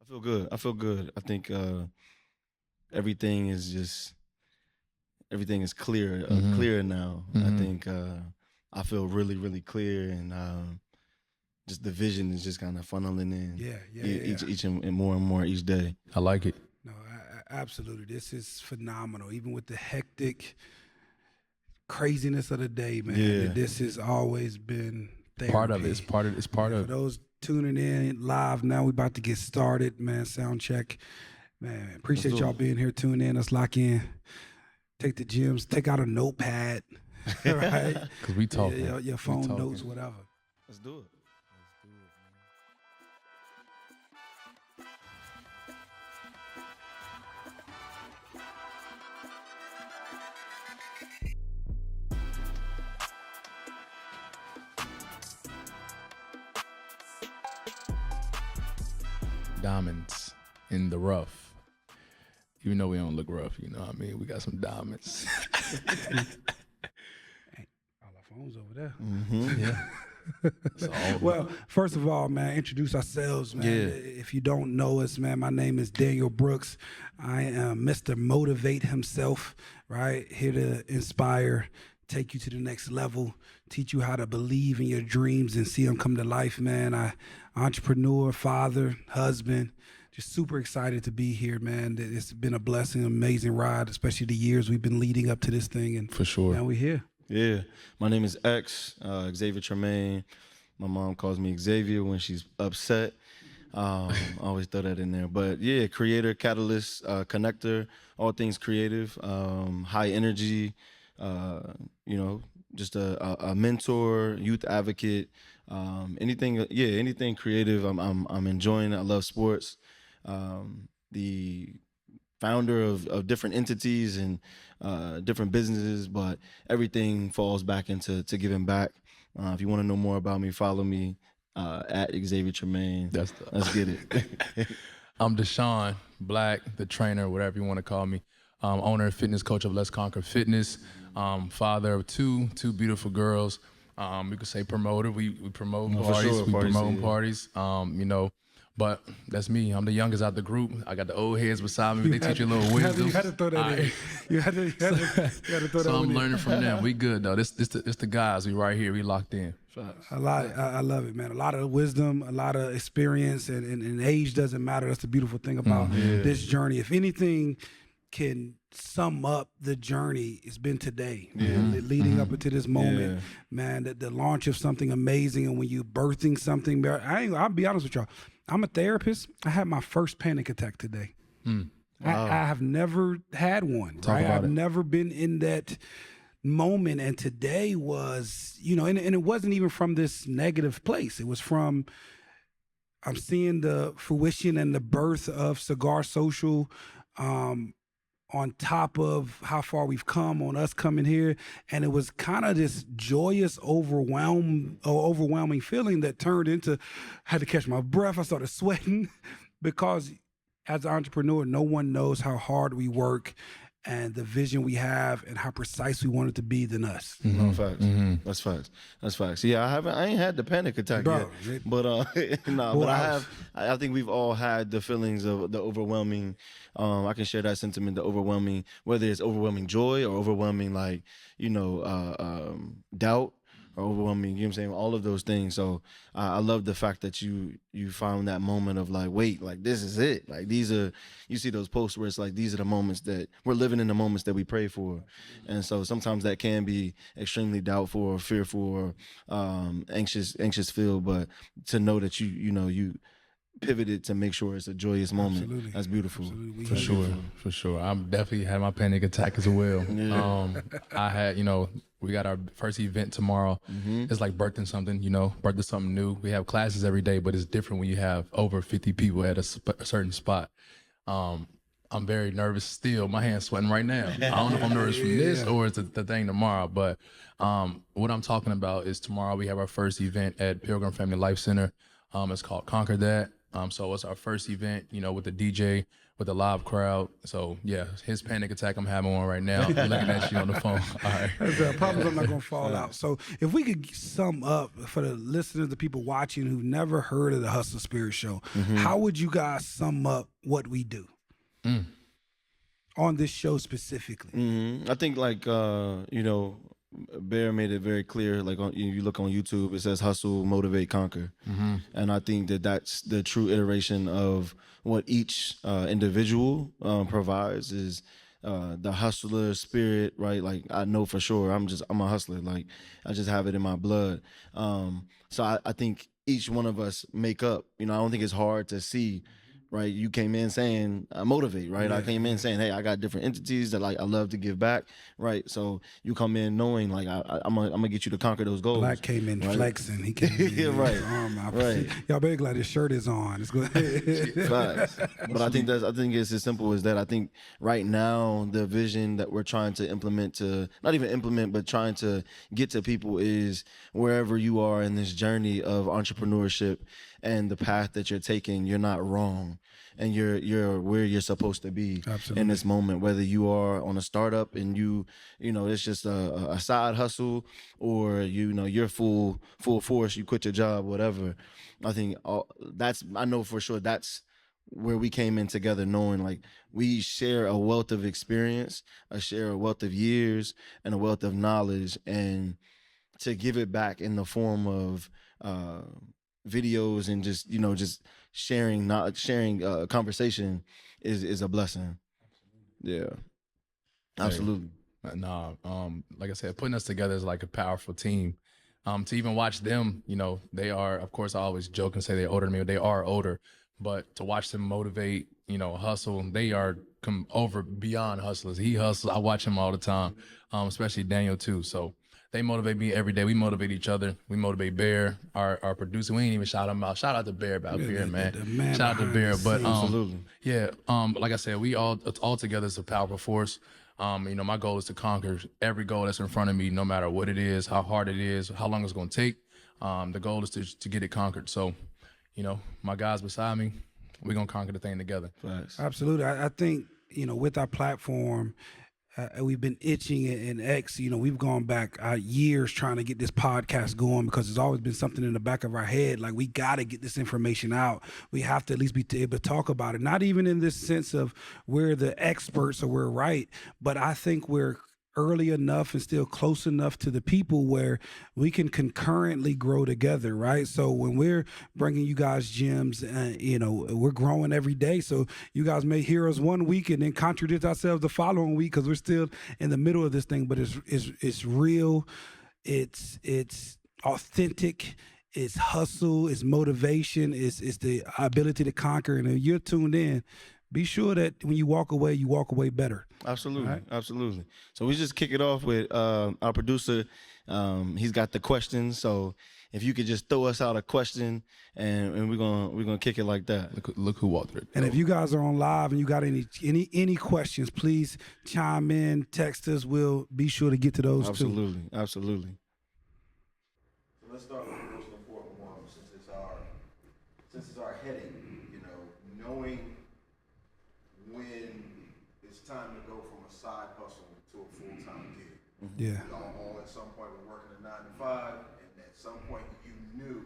I feel good. I feel good. I think everything is just everything is clear, clear now. I think I feel really, really clear, and just the vision is just kind of funneling in. Each and more each day. I like it. No, absolutely. This is phenomenal. Even with the hectic craziness of the day, man. Yeah. This has always been therapy. Part of it. It's part of. For those tuning in live now, we about to get started, man. Sound check, man. Appreciate y'all being here, tuning in. Let's lock in. Take the gyms. Take out a notepad, right? Because we talking. Your phone notes, whatever. Let's do it. Diamonds in the rough. Even though we don't look rough, you know what I mean? We got some diamonds. Hey, all our phones over there. Yeah. Well, first of all, man, introduce ourselves, man. Yeah. If you don't know us, man, my name is Daniel Brooks. I am Mr. Motivate himself, right? Here to inspire, take you to the next level, teach you how to believe in your dreams and see them come to life, man. Entrepreneur, father, husband, just super excited to be here, man. It's been a blessing, amazing ride, especially the years we've been leading up to this thing. And For sure. now we're here. Yeah, my name is X, Xavier Tremaine. My mom calls me Xavier when she's upset. I always throw that in there. But yeah, creator, catalyst, connector, all things creative, high energy, just a mentor, youth advocate, anything creative. I'm enjoying. I love sports. The founder of different entities and different businesses, but everything falls back into giving back. If you want to know more about me, follow me at Xavier Tremaine. Let's get it. I'm Deshaun Black, the trainer, whatever you want to call me. Owner and fitness coach of Let's Conquer Fitness. Father of two beautiful girls. We could say promoter. We promote parties. Sure. We promote parties. But that's me. I'm the youngest out the group. I got the old heads beside me. They teach you a little wisdom. You had to throw that in. You had to throw that So I'm in. learning from them. We good though. This the guys. We right here. We locked in. I love it, man. A lot of wisdom, a lot of experience, and age doesn't matter. That's the beautiful thing about this journey. If anything can sum up the journey, it's been today, leading up into this moment, man. The launch of something amazing, and when you birthing something, I'll be honest with y'all. I'm a therapist. I had my first panic attack today. Wow. I have never had one. Right? I've never been in that moment, and today was, and it wasn't even from this negative place. It was from, I'm seeing the fruition and the birth of Cigar Social, on top of how far we've come on us coming here. And it was kind of this joyous, overwhelming feeling that turned into, I had to catch my breath. I started sweating because as an entrepreneur, no one knows how hard we work and the vision we have and how precise we want it to be than us. No, facts. That's facts. Yeah, I ain't had the panic attack yet. But I think we've all had the feelings of the overwhelming. I can share that sentiment, the overwhelming, whether it's overwhelming joy or overwhelming doubt or overwhelming, you know what I'm saying? All of those things. So I love the fact that you found that moment of like, wait, like this is it. Like you see those posts where it's like, these are the moments that we're living in, the moments that we pray for. And so sometimes that can be extremely doubtful or fearful or anxious feel, but to know that you pivoted to make sure it's a joyous moment. Absolutely. That's beautiful. Absolutely. For sure. I'm definitely had my panic attack as well. I had, we got our first event tomorrow. It's like birthing something, birthing something new. We have classes every day, but it's different when you have over 50 people at a certain spot. I'm very nervous still. My hand's sweating right now. I don't know if I'm nervous from this or it's the thing tomorrow, but what I'm talking about is tomorrow we have our first event at Pilgrim Family Life Center. It's called Conquer That. So it's our first event, with the DJ, with the live crowd. So yeah, his panic attack, I'm having one right now. I'm looking at you on the phone. All right. I promise I'm not going to fall out. So if we could sum up for the listeners, the people watching who've never heard of the Hustle Spirit Show, how would you guys sum up what we do on this show specifically? I think Bear made it very clear. Like you look on YouTube, it says hustle, motivate, conquer, and I think that's the true iteration of what each individual provides is the hustler spirit, right? Like I know for sure, I'm a hustler. Like I just have it in my blood. So I think each one of us make up. I don't think it's hard to see. Right, you came in saying motivate. Right, I came in saying, hey, I got different entities that I love to give back. Right, so you come in knowing I'm gonna get you to conquer those goals. Black came in flexing. He came in right, right. Y'all very glad his shirt is on. It's good. Facts. But I think it's as simple as that. I think right now the vision that we're trying to implement but trying to get to people is wherever you are in this journey of entrepreneurship and the path that you're taking, you're not wrong. And you're where you're supposed to be in this moment, whether you are on a startup and it's just a side hustle, or you're full force, you quit your job, whatever. I think I know for sure that's where we came in together, knowing like we share a wealth of experience, share a wealth of years, and a wealth of knowledge, and to give it back in the form of videos and just sharing conversation is a blessing. Yeah, absolutely. Like I said, putting us together is like a powerful team. To even watch them, they are, of course, I always joke and say they're older than me, but they are older. But to watch them motivate, hustle, they are over beyond hustlers. He hustles. I watch him all the time, especially Daniel too. So they motivate me every day. We motivate each other. We motivate Bear, our producer. We ain't even shout him out. Shout out to Bear about Bear, man. Shout out to Bear. But absolutely. Yeah. Like I said, we all together is a powerful force. My goal is to conquer every goal that's in front of me, no matter what it is, how hard it is, how long it's going to take. The goal is to get it conquered. So, my guys beside me, we're going to conquer the thing together. Thanks. Absolutely. I think, with our platform, we've been itching in X. We've gone back years trying to get this podcast going because there's always been something in the back of our head. Like, we got to get this information out. We have to at least be able to talk about it. Not even in this sense of we're the experts or we're right, but I think we're early enough and still close enough to the people where we can concurrently grow together, right? So when we're bringing you guys gems, we're growing every day. So you guys may hear us one week and then contradict ourselves the following week because we're still in the middle of this thing. But it's real, it's authentic. It's hustle, it's motivation, it's the ability to conquer. And if you're tuned in, be sure that when you walk away better. Absolutely, right? Absolutely. So we just kick it off with our producer. He's got the questions. So if you could just throw us out a question, and we're gonna kick it like that. Look who walked it. And if you guys are on live and you got any questions, please chime in, text us. We'll be sure to get to those Absolutely. too. Absolutely. So let's start with the most important one, since it's our heading. Knowing when it's time to go from a side hustle to a full-time gig. Yeah. We all at some point were working a 9 to 5, and at some point you knew,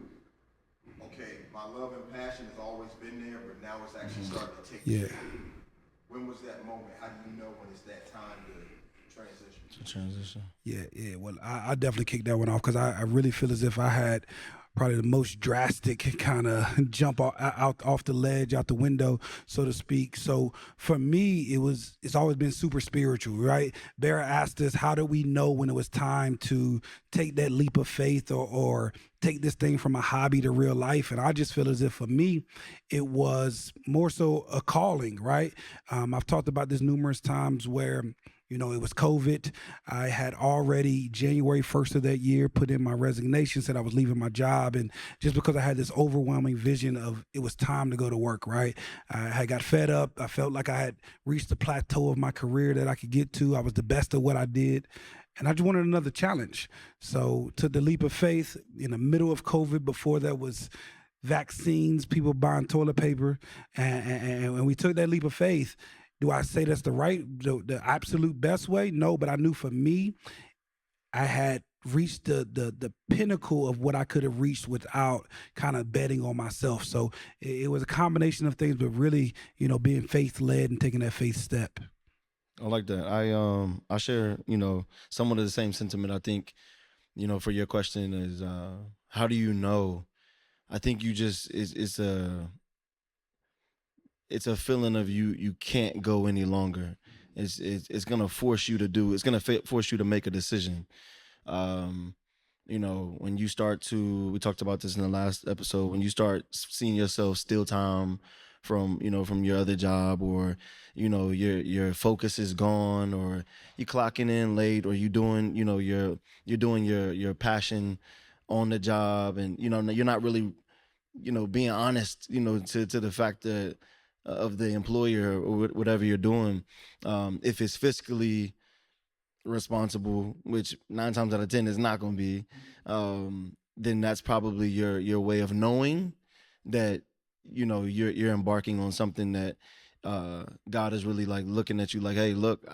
okay, my love and passion has always been there, but now it's actually starting to take shape. When was that moment? How do you know when it's that time to transition? Yeah. Well, I definitely kicked that one off because I really feel as if I had probably the most drastic kind of jump off the ledge, out the window, so to speak. So for me, it's always been super spiritual, right? Bear asked us, how do we know when it was time to take that leap of faith or take this thing from a hobby to real life? And I just feel as if for me, it was more so a calling, right? I've talked about this numerous times where it was COVID. I had already January 1st of that year put in my resignation, said I was leaving my job. And just because I had this overwhelming vision of it was time to go to work, right? I had got fed up. I felt like I had reached the plateau of my career that I could get to. I was the best of what I did. And I just wanted another challenge. So took the leap of faith in the middle of COVID before that was vaccines, people buying toilet paper, and we took that leap of faith. Do I say that's the absolute best way? No, but I knew for me, I had reached the pinnacle of what I could have reached without kind of betting on myself. So it was a combination of things, but really, being faith led and taking that faith step. I like that. I share, somewhat of the same sentiment. I think, for your question is, how do you know? I think you just it's a feeling of you can't go any longer. It's gonna force you to do. It's gonna force you to make a decision. When you start to, we talked about this in the last episode, when you start seeing yourself steal time from your other job, or your focus is gone, or you clocking in late, or you're doing your passion on the job, and you're not really being honest to the fact that of the employer or whatever you're doing, if it's fiscally responsible, which 9 times out of 10 is not going to be, then that's probably your way of knowing that you're embarking on something that God is really like looking at you like, hey, look,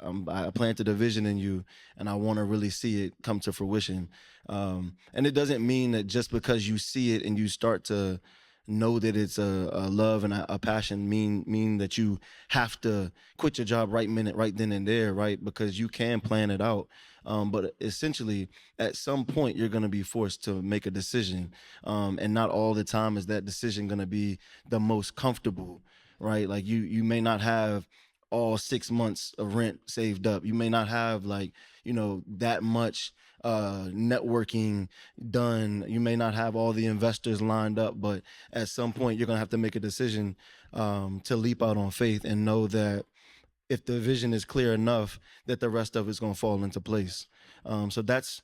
I planted a vision in you, and I want to really see it come to fruition. And it doesn't mean that just because you see it and you start to know that it's a love and a passion mean that you have to quit your job right then and there, right? Because you can plan it out. But essentially, at some point, you're going to be forced to make a decision. And not all the time is that decision going to be the most comfortable, right? Like you may not have all 6 months of rent saved up. You may not have that much networking done. You may not have all the investors lined up, but at some point you're going to have to make a decision to leap out on faith and know that if the vision is clear enough, that the rest of it's going to fall into place. So that's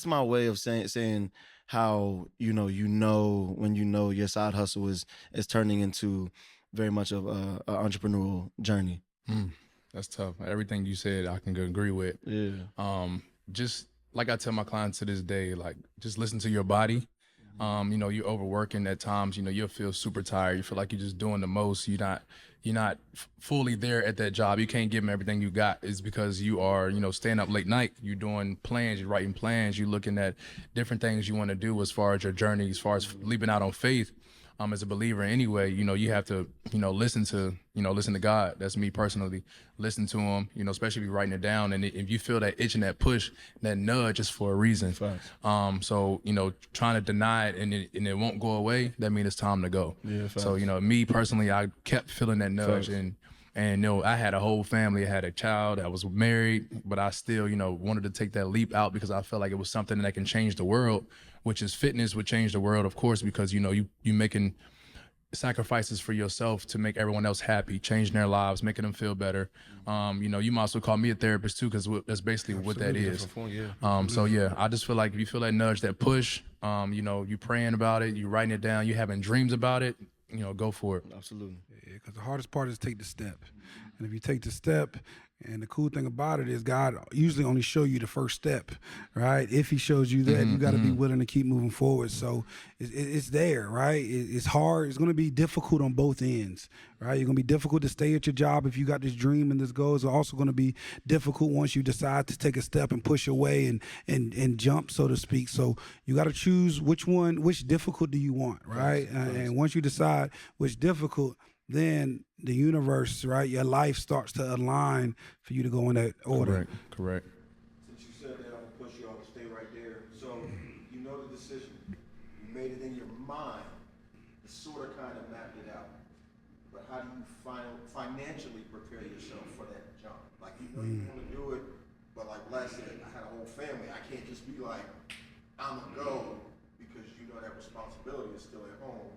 my way of saying how when your side hustle is turning into very much of a entrepreneurial journey. That's tough. Everything you said, I can agree with. Yeah. Just like I tell my clients to this day, like, just listen to your body. You're overworking at times. You'll feel super tired. You feel like you're just doing the most. You're not fully there at that job. You can't give them everything you got. It's because you are, staying up late night. You're doing plans. You're writing plans. You're looking at different things you want to do as far as your journey, as far as leaping out on faith. As a believer anyway, you have to, listen to God. That's me personally. Listen to him, especially if you're writing it down. And if you feel that itch and that push, that nudge is for a reason. So, trying to deny it and it won't go away, that means it's time to go. Yeah, so, me personally, I kept feeling that nudge. And I had a whole family. I had a child. I was married, but I still, wanted to take that leap out because I felt like it was something that can change the world, which is fitness would change the world, of course, because, you making sacrifices for yourself to make everyone else happy, changing their lives, making them feel better. You might as well call me a therapist too, because that's basically what that is. So yeah, I just feel like if you feel that nudge, that push, you praying about it, you writing it down, you having dreams about it, go for it. Absolutely. Yeah, because the hardest part is take the step. And if you take the step, and the cool thing about it is God usually only show you the first step, right? If he shows you that, you got to be willing to keep moving forward. So it's there, right? It's hard. It's going to be difficult on both ends, right? You're going to be difficult to stay at your job if you got this dream and this goal. It's also going to be difficult once you decide to take a step and push away and jump, so to speak. So you got to choose which difficult do you want, right? And once you decide which difficult, then the universe, right, your life starts to align for you to go in that order. Correct. Since you said that, I'm gonna push you off. Stay right there. So you know the decision. You made it in your mind. You sort of kind of mapped it out. But how do you financially prepare yourself for that jump? Like you know you want to do it, but like Les said, I had a whole family. I can't just be like, I'm gonna go because you know that responsibility is still at home.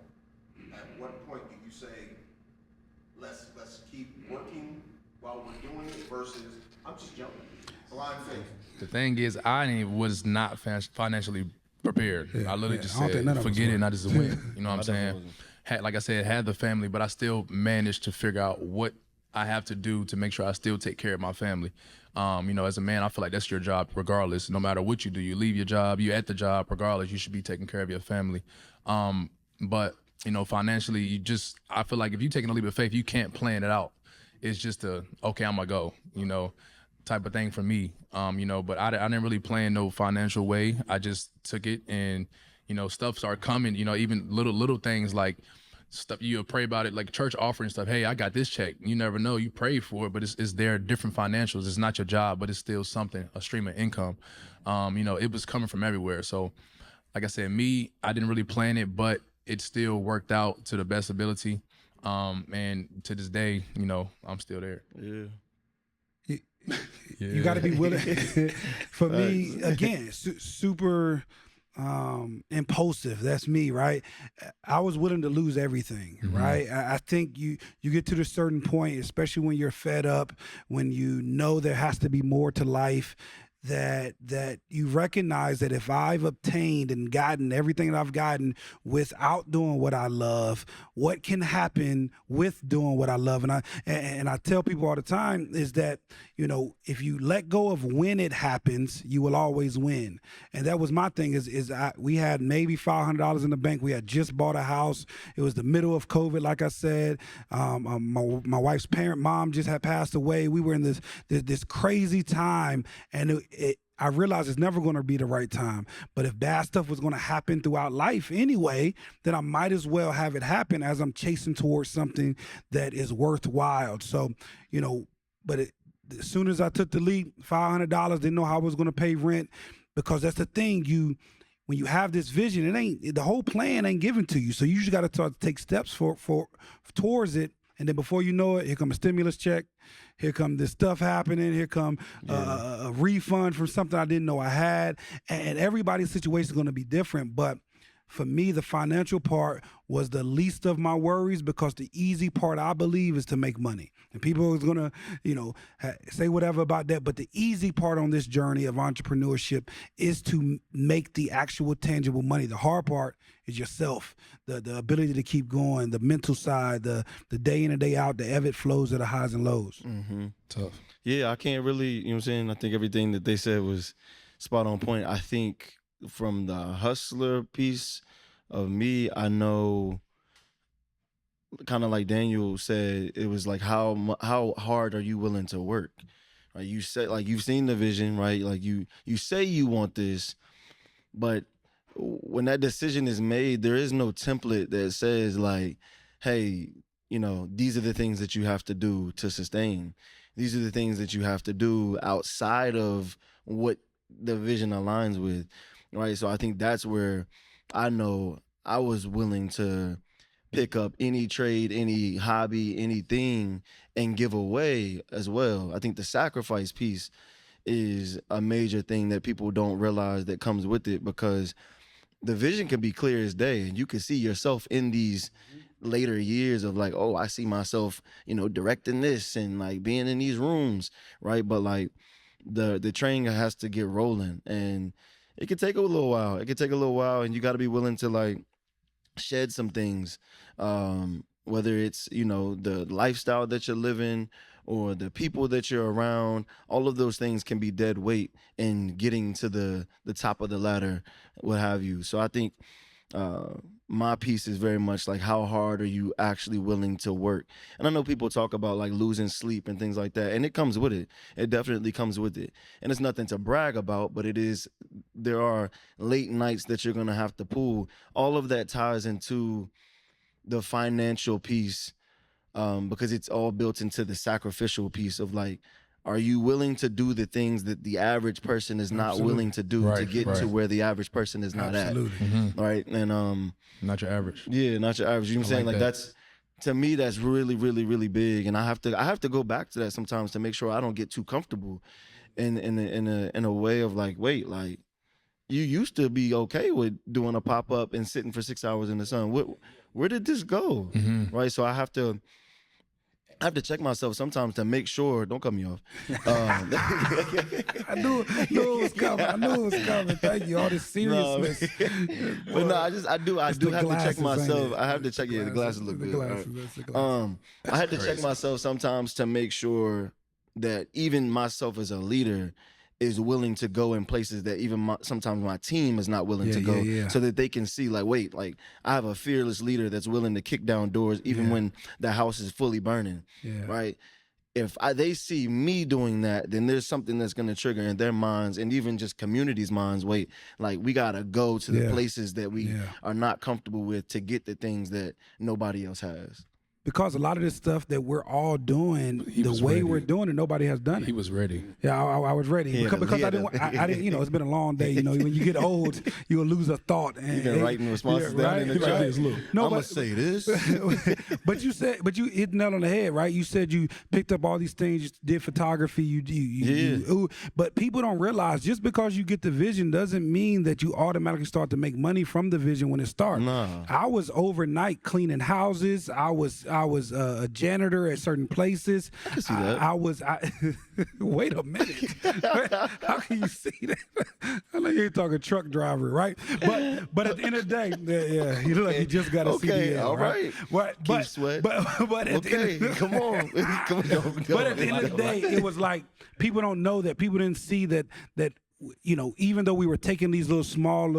At what point do you say, let's keep working while we're doing it versus I'm just jumping blind faith? The thing is, I was not financially prepared. I literally just said, forget it, and I just went. You know what I'm saying? Like I said, had the family, but I still managed to figure out what I have to do to make sure I still take care of my family. As a man, I feel like that's your job regardless. No matter what you do, you leave your job, you at the job, regardless, you should be taking care of your family. But you know, financially, I feel like if you taking a leap of faith, you can't plan it out. It's just okay, I'm gonna go, you know, type of thing for me. You know, but I didn't really plan no financial way. I just took it, and you know, stuff started coming. You know, even little things like stuff you pray about it, like church offering stuff. Hey, I got this check. You never know. You pray for it, but it's there different financials. It's not your job, but it's still something, a stream of income. You know, it was coming from everywhere. So, like I said, I didn't really plan it, but it still worked out to the best ability. And to this day, you know, I'm still there. Yeah. You got to be willing. For me, again, super impulsive. That's me, right? I was willing to lose everything, right? I think you get to a certain point, especially when you're fed up, when you know there has to be more to life, that you recognize that if I've obtained and gotten everything that I've gotten without doing what I love, what can happen with doing what I love? And I tell people all the time is that, you know, if you let go of when it happens, you will always win. And that was my thing we had maybe $500 in the bank. We had just bought a house. It was the middle of COVID, like I said. My wife's mom just had passed away. We were in this crazy time, and I realized it's never going to be the right time. But if bad stuff was going to happen throughout life anyway, then I might as well have it happen as I'm chasing towards something that is worthwhile. So, you know, but as soon as I took the leap, $500, didn't know how I was going to pay rent, because that's the thing. When you have this vision, the whole plan ain't given to you. So you just got to start to take steps towards it. And then before you know it, here come a stimulus check. Here come this stuff happening. Here come a refund from something I didn't know I had. And everybody's situation is going to be different. But for me, the financial part was the least of my worries, because the easy part, I believe, is to make money. And people are going to, you know, say whatever about that. But the easy part on this journey of entrepreneurship is to make the actual tangible money. The hard part is yourself, the ability to keep going, the mental side, the day in and day out, the ebb and flows of the highs and lows. Mm-hmm. Tough. Yeah, I can't really, you know what I'm saying? I think everything that they said was spot on point. I think from the hustler piece of me, I know, kind of like Daniel said, it was like how hard are you willing to work? Right? You say, like, you've seen the vision, right? Like you say you want this, but when that decision is made, there is no template that says like, hey, you know, these are the things that you have to do to sustain. These are the things that you have to do outside of what the vision aligns with, right? So I think that's where I know I was willing to pick up any trade, any hobby, anything, and give away as well. I think the sacrifice piece is a major thing that people don't realize that comes with it, because the vision can be clear as day, and you can see yourself in these later years of like, oh, I see myself, you know, directing this and like being in these rooms, right? But like the train has to get rolling, and it could take a little while. It could take a little while, and you got to be willing to like shed some things, whether it's, you know, the lifestyle that you're living or the people that you're around. All of those things can be dead weight in getting to the top of the ladder, what have you. So I think my piece is very much like, how hard are you actually willing to work? And I know people talk about like losing sleep and things like that, and it comes with it. It definitely comes with it. And it's nothing to brag about, but there are late nights that you're going to have to pull. All of that ties into the financial piece, because it's all built into the sacrificial piece of like, are you willing to do the things that the average person is not willing to do to get to where the average person is not at? Right. And not your average. Yeah, not your average. You know what I'm saying? Like that's, to me, that's really, really, really big. And I have to go back to that sometimes to make sure I don't get too comfortable in a way of like, wait, like, you used to be okay with doing a pop-up and sitting for 6 hours in the sun. Where did this go? Right. So I have to check myself sometimes to make sure. Don't cut me off. I knew it was coming. Thank you. All this seriousness. But no, I do have to check myself. I have to check. Yeah, the glasses look good. I had to check myself sometimes to make sure that even myself as a leader is willing to go in places that even sometimes my team is not willing to go, so that they can see like, wait, like I have a fearless leader that's willing to kick down doors even when the house is fully burning, right? If they see me doing that, then there's something that's going to trigger in their minds and even just community's minds. Wait, like we got to go to the places that we are not comfortable with to get the things that nobody else has. Because a lot of this stuff that we're all doing, the way we're doing it, nobody has done it. He was ready. Yeah, I was ready because I didn't. You know, it's been a long day. You know, when you get old, you'll lose a thought. And you've been writing responses down in the chat. No, I'm gonna say this. but you hit the nail on the head, right? You said you picked up all these things, you did photography, but people don't realize just because you get the vision doesn't mean that you automatically start to make money from the vision when it starts. No. I was overnight cleaning houses. I was a janitor at certain places. I can see that. Wait a minute. How can you see that? I know you're talking truck driver, right? But at the end of the day, you look like you just got a CDL, all right. But Sweat. But at the end of, come on. But at the end of the day, it was like people don't know that. People didn't see that you know, even though we were taking these little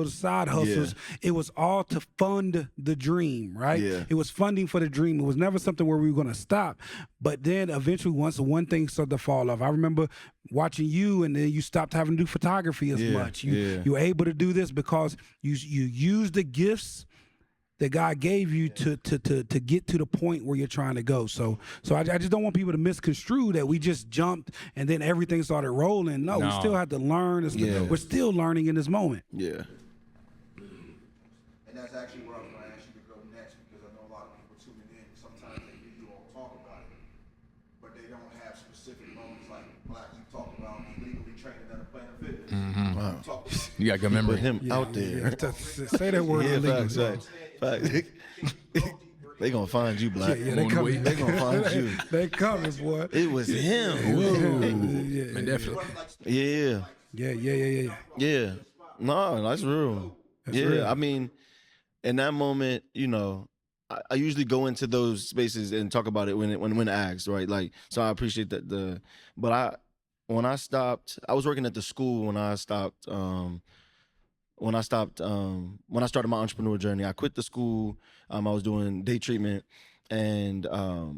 side hustles, it was all to fund the dream, right? Yeah. It was funding for the dream. It was never something where we were going to stop. But then eventually, once one thing started to fall off, I remember watching you, and then you stopped having to do photography as much. You were able to do this because you used the gifts that God gave you to get to the point where you're trying to go. So I just don't want people to misconstrue that we just jumped and then everything started rolling. No, we still have to learn. We're still learning in this moment. Yeah. And that's actually where I was going to ask you to go next, because I know a lot of people tuning in. Sometimes they hear you all talk about it, but they don't have specific moments like Black. You talked about illegally training at a Planet Fitness. Mm-hmm. Wow. You got to remember Put him out there. Say that word illegally. They gonna find you, Black. Yeah, they coming. They gonna find you. They coming, boy. It was him. Man, definitely. Yeah. No, that's real. Real. I mean, in that moment, you know, I usually go into those spaces and talk about it when asked, right? Like, so I appreciate that. When I stopped, I was working at the school when I stopped. When I started my entrepreneur journey, I quit the school. I was doing day treatment, and I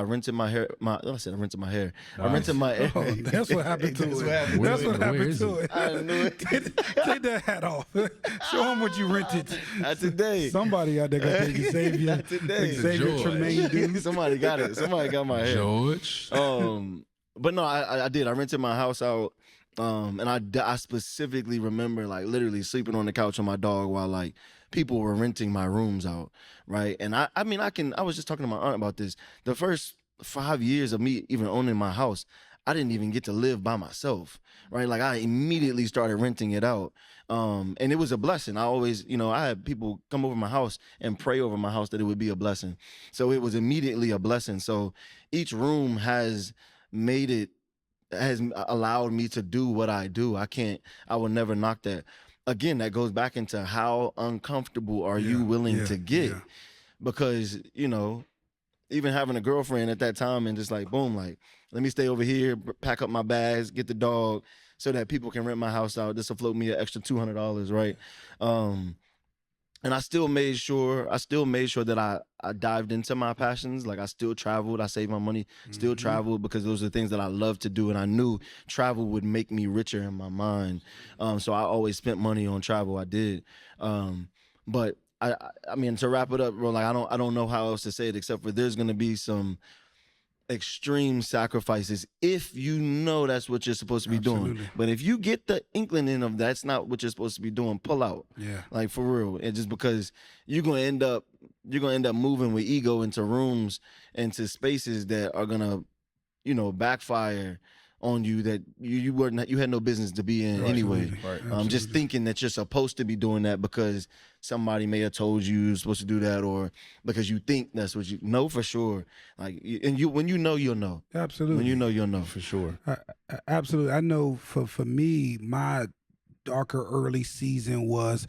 rented my hair. I said I rented my hair. Nice. I rented my hair. Oh, that's what happened to it. That's what happened to it. I knew it. Take that hat off. Show them what you rented. Not today. Somebody out there got that Xavier. Not today. Xavier George. Tremaine, dude. Somebody got it. Somebody got my hair. George. But no, I did. I rented my house out. And I specifically remember like literally sleeping on the couch with my dog while like people were renting my rooms out, right? And I was just talking to my aunt about this. The first 5 years of me even owning my house, I didn't even get to live by myself, right? Like I immediately started renting it out. And it was a blessing. I always, you know, I had people come over my house and pray over my house that it would be a blessing. So it was immediately a blessing. So each room has allowed me to do what I do. I will never knock that. Again, that goes back into how uncomfortable are you willing to get? Yeah. Because, you know, even having a girlfriend at that time and just like, boom, like, let me stay over here, pack up my bags, get the dog so that people can rent my house out. This will float me an extra $200, right? And I still made sure that I dived into my passions. Like I still traveled, I saved my money, still traveled because those are the things that I love to do. And I knew travel would make me richer in my mind. So I always spent money on travel. I did. But I mean, to wrap it up, bro, like I don't know how else to say it except for there's gonna be some extreme sacrifices if you know that's what you're supposed to be doing. But if you get the inkling of that's not what you're supposed to be doing, pull out. Yeah. Like for real. And just because you're gonna end up moving with ego into rooms, into spaces that are gonna, you know, backfire on you that you had no business to be in anyway. Right. Just thinking that you're supposed to be doing that because somebody may have told you're supposed to do that, or because you think that's what you know for sure. Like, and when you know, you'll know. Absolutely. When you know, you'll know for sure. Absolutely. I know for me, my darker early season was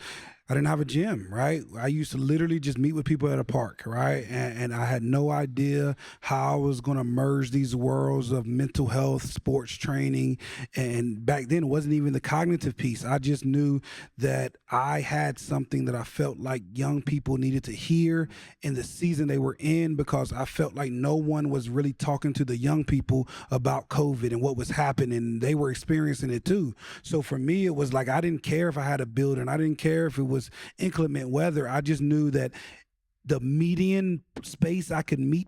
I didn't have a gym, right? I used to literally just meet with people at a park, right? And I had no idea how I was going to merge these worlds of mental health, sports training. And back then, it wasn't even the cognitive piece. I just knew that I had something that I felt like young people needed to hear in the season they were in, because I felt like no one was really talking to the young people about COVID and what was happening. They were experiencing it too. So for me, it was like I didn't care if I had a building. I didn't care if it was inclement weather. I just knew that the median space I could meet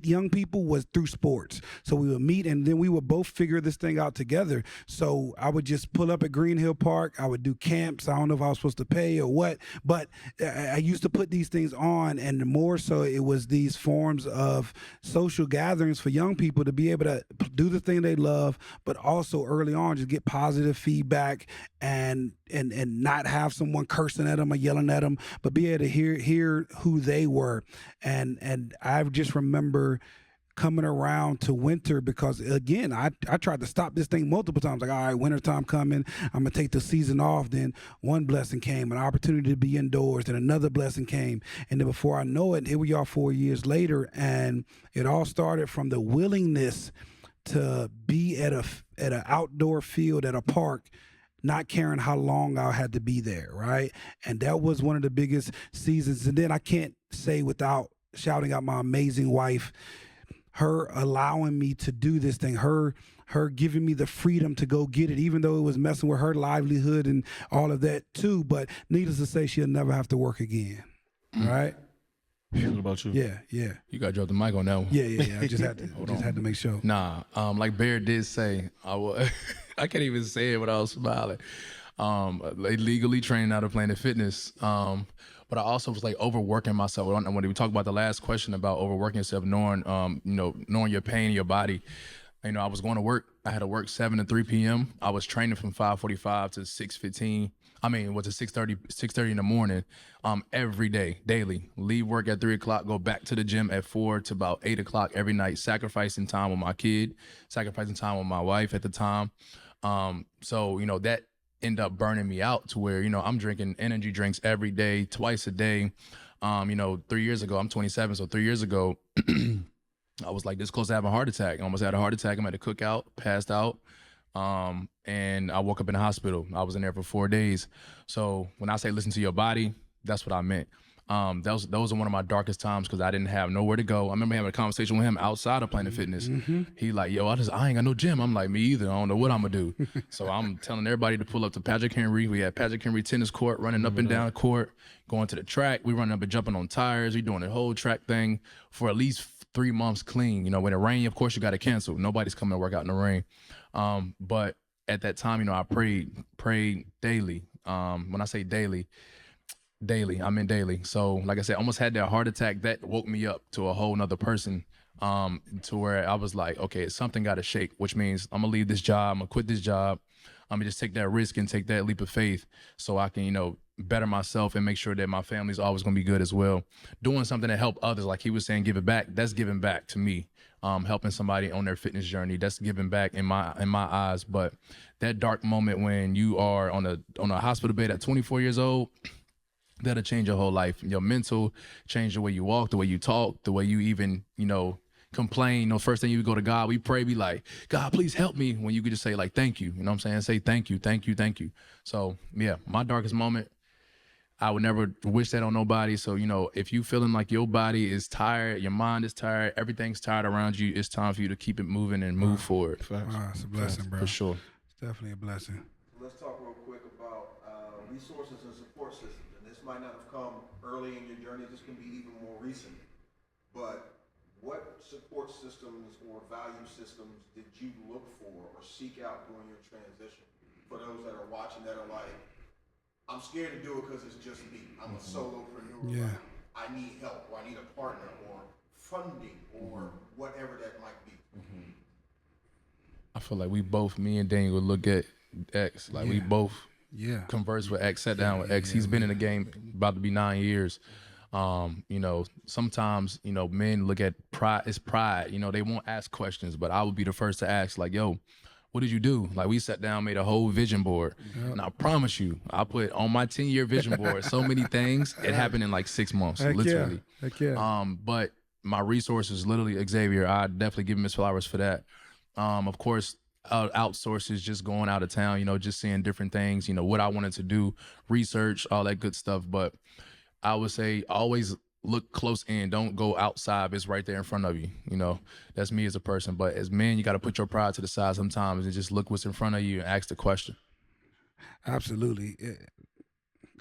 young people was through sports. So we would meet, and then we would both figure this thing out together. So I would just pull up at Green Hill Park. I would do camps. I don't know if I was supposed to pay or what, but I used to put these things on, and more so it was these forms of social gatherings for young people to be able to do the thing they love, but also early on just get positive feedback and not have someone cursing at them or yelling at them, but be able to hear who they were. And I just remember coming around to winter, because again, I tried to stop this thing multiple times. Like, all right, wintertime coming, I'm gonna take the season off. Then one blessing came, an opportunity to be indoors, then another blessing came, and then before I know it, here we are 4 years later, and it all started from the willingness to be at an outdoor field at a park, not caring how long I had to be there, right? And that was one of the biggest seasons. And then I can't say without shouting out my amazing wife, her allowing me to do this thing, her giving me the freedom to go get it, even though it was messing with her livelihood and all of that too. But needless to say, she'll never have to work again, right? What about you? Yeah. You got to drop the mic on that one. Yeah. I just had to make sure. Nah, like Bear did say, I can't even say it without smiling. Legally training out of Planet Fitness. But I also was like overworking myself. When we talk about the last question about overworking yourself, knowing your pain in your body. I was going to work. I had to work 7 to 3 p.m. I was training from 5:45 to 6:15. Was it 6:30 in the morning, every day, daily. Leave work at 3 o'clock, go back to the gym at 4 to about 8 o'clock every night, sacrificing time with my kid, sacrificing time with my wife at the time. So that ended up burning me out to where, I'm drinking energy drinks every day, twice a day. 3 years ago, I'm 27, so 3 years ago, I was like this close to having a heart attack. I almost had a heart attack. I'm at a cookout, passed out. And I woke up in the hospital. I was in there for 4 days. So when I say listen to your body, that's what I meant. Those are one of my darkest times because I didn't have nowhere to go. I remember having a conversation with him outside of Planet Fitness. Mm-hmm. He like, yo, I ain't got no gym. I'm like, me either. I don't know what I'm gonna do. So I'm telling everybody to pull up to Patrick Henry. We had Patrick Henry tennis court, running up and down the court, going to the track. We running up and jumping on tires. We doing the whole track thing for at least 3 months clean. When it rain, of course you got to cancel. Nobody's coming to work out in the rain. But at that time, I prayed daily. When I say daily, I mean daily. So like I said, almost had that heart attack that woke me up to a whole nother person, to where I was like, okay, something got to shake, which means I'm gonna leave this job. I'm gonna quit this job. I'm gonna just take that risk and take that leap of faith so I can, better myself and make sure that my family's always gonna be good as well. Doing something to help others, like he was saying, give it back. That's giving back to me. Helping somebody on their fitness journey, that's giving back in my eyes. But that dark moment when you are on a hospital bed at 24 years old, that'll change your whole life. Your mental, change the way you walk, the way you talk, the way you even, complain. First thing you go to God, we pray, be like, God, please help me. When you could just say like, thank you. You know what I'm saying? Say thank you, thank you, thank you. So yeah, my darkest moment, I would never wish that on nobody. So, if you feeling like your body is tired, your mind is tired, everything's tired around you, it's time for you to keep it moving and move forward. Wow, it's a blessing, bro. For sure. It's definitely a blessing. Let's talk real quick about resources and support systems. And this might not have come early in your journey. This can be even more recent. But what support systems or value systems did you look for or seek out during your transition? For those that are watching that are like, I'm scared to do it because it's just me. I'm a solopreneur. Yeah. I need help, or I need a partner, or funding, or whatever that might be. Mm-hmm. I feel like me and Daniel look at X, like we both converse with X, sat down with X. He's been in the game about to be 9 years. Sometimes, men look at pride. It's pride. They won't ask questions, but I would be the first to ask, like, yo, what did you do? Like, we sat down, made a whole vision board. And I promise you, I put on my 10-year vision board so many things. It happened in like 6 months, Heck literally. Yeah. Heck yeah. But my resources, literally, Xavier, I definitely give him his flowers for that. Of course, outsources, just going out of town, just seeing different things, what I wanted to do, research, all that good stuff. But I would say always look close in. Don't go outside. It's right there in front of you. That's me as a person. But as men, you got to put your pride to the side sometimes and just look what's in front of you and ask the question. Absolutely.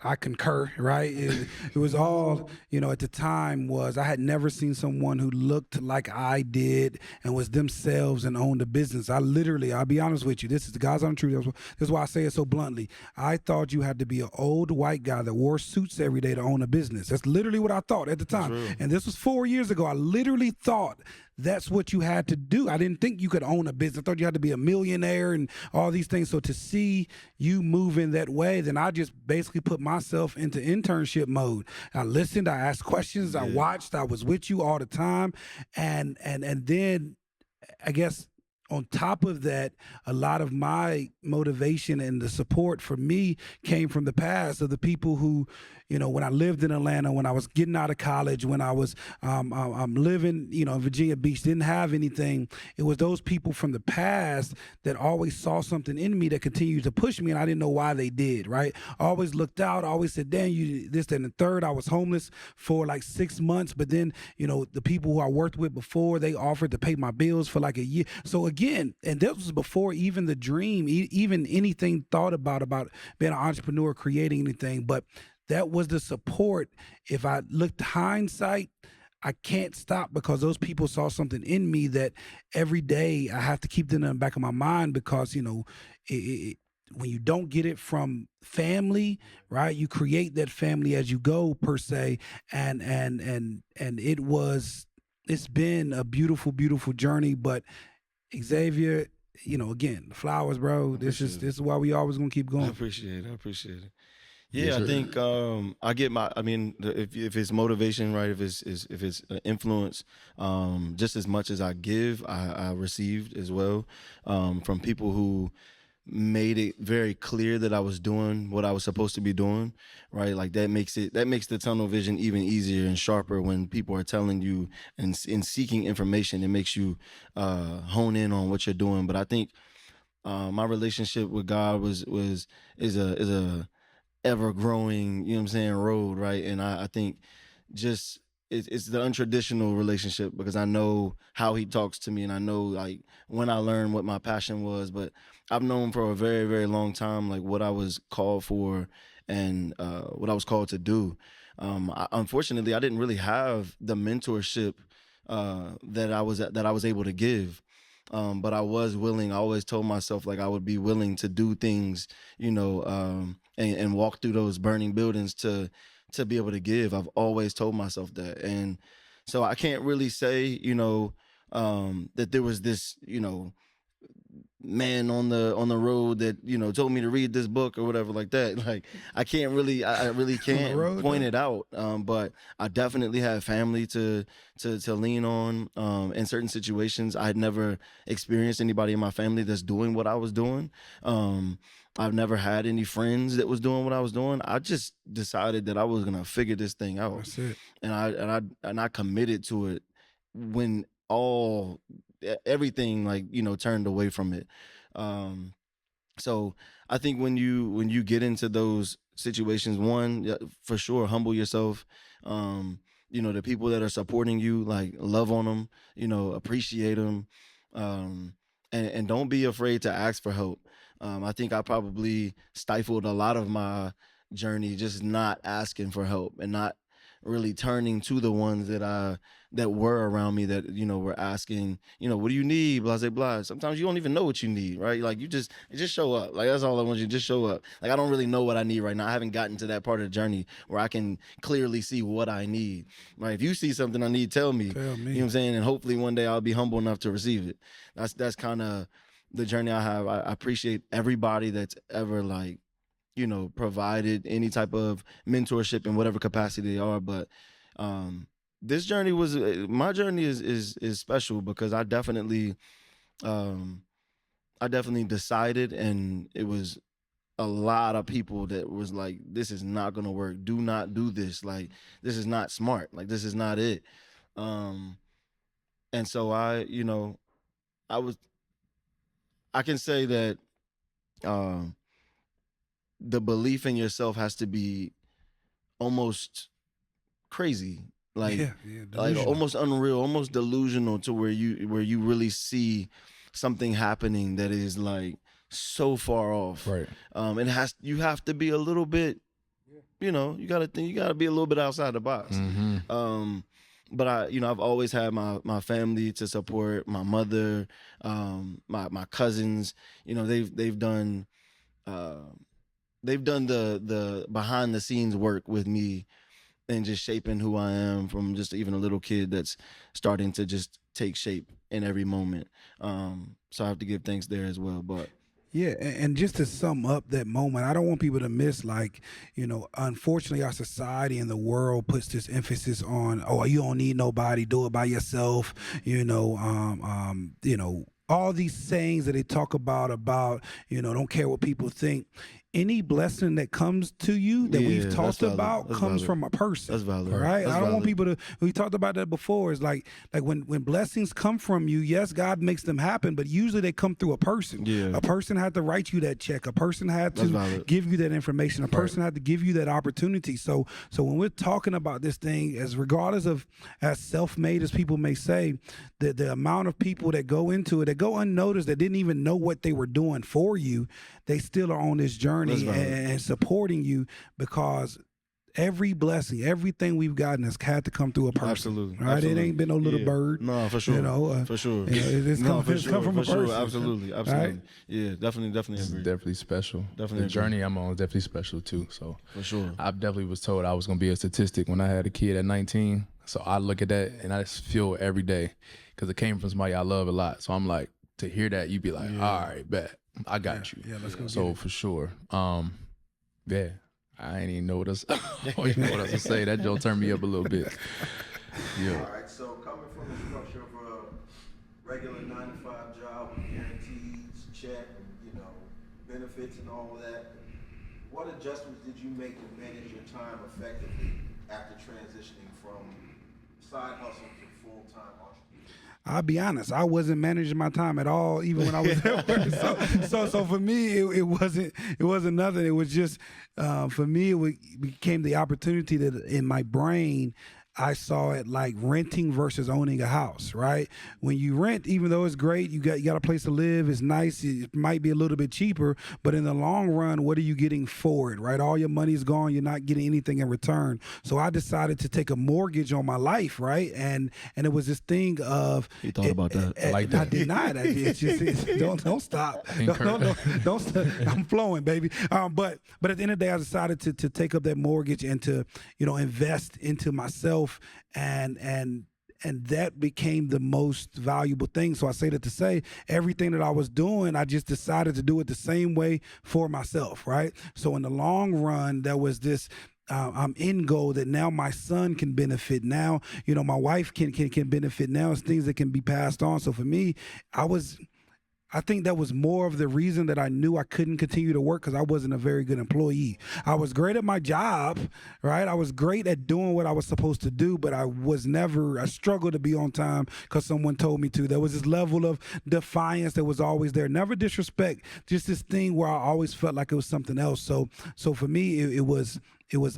I concur, right? It was all, at the time I had never seen someone who looked like I did and was themselves and owned a business. I'll be honest with you. This is the God's honest truth. This is why I say it so bluntly. I thought you had to be an old white guy that wore suits every day to own a business. That's literally what I thought at the time. And this was 4 years ago. I literally thought that's what you had to do. I didn't think you could own a business. I thought you had to be a millionaire and all these things. So to see you move in that way, then I just basically put myself into internship mode. I listened, I asked questions, I watched, I was with you all the time. And then I guess on top of that, a lot of my motivation and the support for me came from the past of the people who, when I lived in Atlanta, when I was getting out of college, when I was I'm living, in Virginia Beach, didn't have anything. It was those people from the past that always saw something in me that continued to push me, and I didn't know why they did, right? I always looked out, I always said, "Dan, you this, that, and the third." I was homeless for like 6 months, but then, the people who I worked with before, they offered to pay my bills for like a year. So again, and this was before even the dream, even anything thought about being an entrepreneur, creating anything, but that was the support. If I looked hindsight, I can't stop because those people saw something in me that every day I have to keep them in the back of my mind because, when you don't get it from family, right, you create that family as you go per se. And it's been a beautiful, beautiful journey. But Xavier, again, the flowers, bro. This is why we always gonna keep going. I appreciate it. Yeah, I think I get if it's motivation, right? If it's influence, just as much as I give, I received as well from people who made it very clear that I was doing what I was supposed to be doing, right? Like that makes the tunnel vision even easier and sharper when people are telling you and seeking information. It makes you hone in on what you're doing. But I think my relationship with God is a ever growing, road, right? And I think just it's the untraditional relationship because I know how he talks to me and I know like when I learned what my passion was, but I've known for a very, very long time like what I was called for and what I was called to do. Unfortunately, I didn't really have the mentorship that I was able to give. But I was willing. I always told myself like I would be willing to do things, and walk through those burning buildings to be able to give. I've always told myself that. And so I can't really say, that there was this, man on the road that, told me to read this book or whatever like that. Like I really can't point it out. But I definitely had family to lean on. In certain situations, I had never experienced anybody in my family that's doing what I was doing. I've never had any friends that was doing what I was doing. I just decided that I was gonna figure this thing out. That's it. And I committed to it when everything turned away from it. So I think when you get into those situations, one, for sure, humble yourself. The people that are supporting you, like love on them, appreciate them, and don't be afraid to ask for help. I think I probably stifled a lot of my journey just not asking for help and not really turning to the ones that were around me that were asking, what do you need, blah blah blah. Sometimes you don't even know what you need, right? Like you just show up. Like that's all I want you to just show up. Like I don't really know what I need right now. I haven't gotten to that part of the journey where I can clearly see what I need, right? If you see something I need, tell me. You know what I'm saying? And hopefully one day I'll be humble enough to receive it. That's kind of the journey I have. I appreciate everybody that's ever provided any type of mentorship in whatever capacity they are. But this journey my journey is special because I definitely I definitely decided, and it was a lot of people that was like, this is not gonna work. Do not do this. Like, this is not smart. Like, this is not it. Um, and so I was, I can say that um, the belief in yourself has to be almost crazy, Yeah, like delusional. almost unreal, almost delusional, to where you really see something happening that is like so far off. Right. You have to be a little bit, you gotta be a little bit outside the box. Mm-hmm. But I've always had my family to support, my mother, my cousins. They've done uh, the behind the scenes work with me and just shaping who I am from just even a little kid that's starting to just take shape in every moment. So I have to give thanks there as well. But Yeah, and just to sum up that moment, I don't want people to miss, like, unfortunately, our society and the world puts this emphasis on, oh, you don't need nobody, do it by yourself, all these sayings that they talk about, don't care what people think. Any blessing that comes to you that Yeah, we've that's talked valid. about That's comes valid. from a person. That's valid. Right? That's I don't want valid. people to, we talked about that before. It's like when blessings come from you, yes, God makes them happen, but usually they come through a person. Yeah. A person had to write you that check. A person had That's to valid. give you that information. A person had to give you that opportunity. So when we're talking about this thing, as regardless of as self-made as people may say, the amount of people that go into it, that go unnoticed, that didn't even know what they were doing for you, they still are on this journey That's valid. and supporting you, because every blessing, everything we've gotten has had to come through a person. Absolutely. Right? Absolutely. It ain't been no little Yeah. bird. No, for sure. For sure. It's No, come, for it's sure. come from For a sure. person. Absolutely. Absolutely. Yeah, definitely It's agree. definitely special. Definitely the agree. journey I'm on is definitely special too. So For sure. I definitely was told I was gonna be a statistic when I had a kid at 19. So I look at that and I just feel every day, because it came from somebody I love a lot. So I'm like, to hear that, you be like, all right, bet, I got you. Yeah, let's go. So for sure, yeah, I ain't even know what else, what else to say. That joke turned me up a little bit. Yeah. All right, so coming from the structure of a regular 9-to-5 job, guarantees, check, benefits and all of that, what adjustments did you make to manage your time effectively after transitioning from side hustle to full-time entrepreneur? I'll be honest, I wasn't managing my time at all, even when I was at work. So for me, it wasn't nothing. It was just for me, it became the opportunity that in my brain, I saw it like renting versus owning a house, right? When you rent, even though it's great, you got a place to live, it's nice, it might be a little bit cheaper, but in the long run, what are you getting for it, right? All your money's gone, you're not getting anything in return. So I decided to take a mortgage on my life, right? And it was this thing of He thought about that. I like that. I did not. It's just don't stop. Don't stop. I'm flowing, baby. But at the end of the day, I decided to take up that mortgage and to invest into myself, and that became the most valuable thing. So I say that to say everything that I was doing, I just decided to do it the same way for myself, right? So in the long run, there was this end goal that now my son can benefit. Now, my wife can benefit. Now it's things that can be passed on. So for me, I think that was more of the reason that I knew I couldn't continue to work, because I wasn't a very good employee. I was great at my job, right? I was great at doing what I was supposed to do, but I struggled to be on time because someone told me to. There was this level of defiance that was always there. Never disrespect, just this thing where I always felt like it was something else. So for me, it was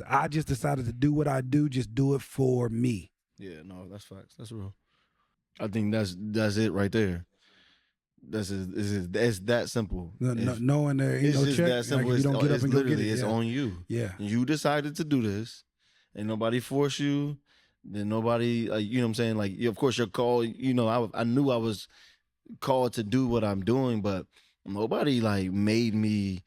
I just decided to do what I do, just do it for me. Yeah, no, that's facts. That's real. I think that's it right there. It's that simple. Knowing there ain't It's no just check, that simple. like, you don't get up It's and go get literally it. it's Yeah. on you. Yeah. You decided to do this, and nobody forced you. Then nobody, you know what I'm saying? Like, of course, your call. I knew I was called to do what I'm doing, but nobody like made me.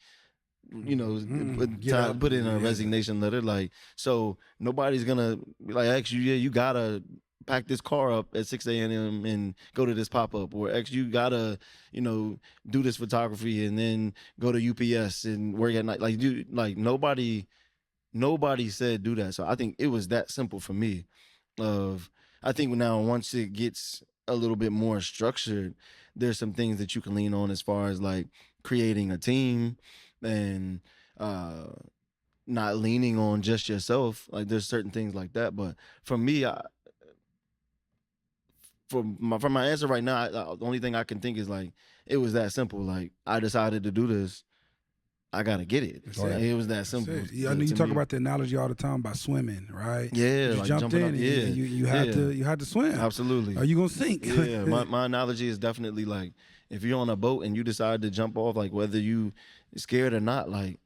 Put in a resignation letter. Like, so nobody's gonna like ask you. Yeah, you gotta pack this car up at 6 a.m. and go to this pop up, or you gotta, do this photography and then go to UPS and work at night. Like nobody said do that. So I think it was that simple for me. I think now once it gets a little bit more structured, there's some things that you can lean on as far as like creating a team and uh not leaning on just yourself. Like there's certain things like that. But for me, for my answer right now, the only thing I can think is like it was that simple. Like I decided to do this. I gotta get it. Right. It was that simple. Yeah, I know you talk about the analogy all the time about swimming, right? Yeah, you like jumped in up, and yeah, you had to swim. Absolutely. Are you gonna sink? Yeah, my analogy is definitely like if you're on a boat and you decide to jump off, like whether you scared or not, like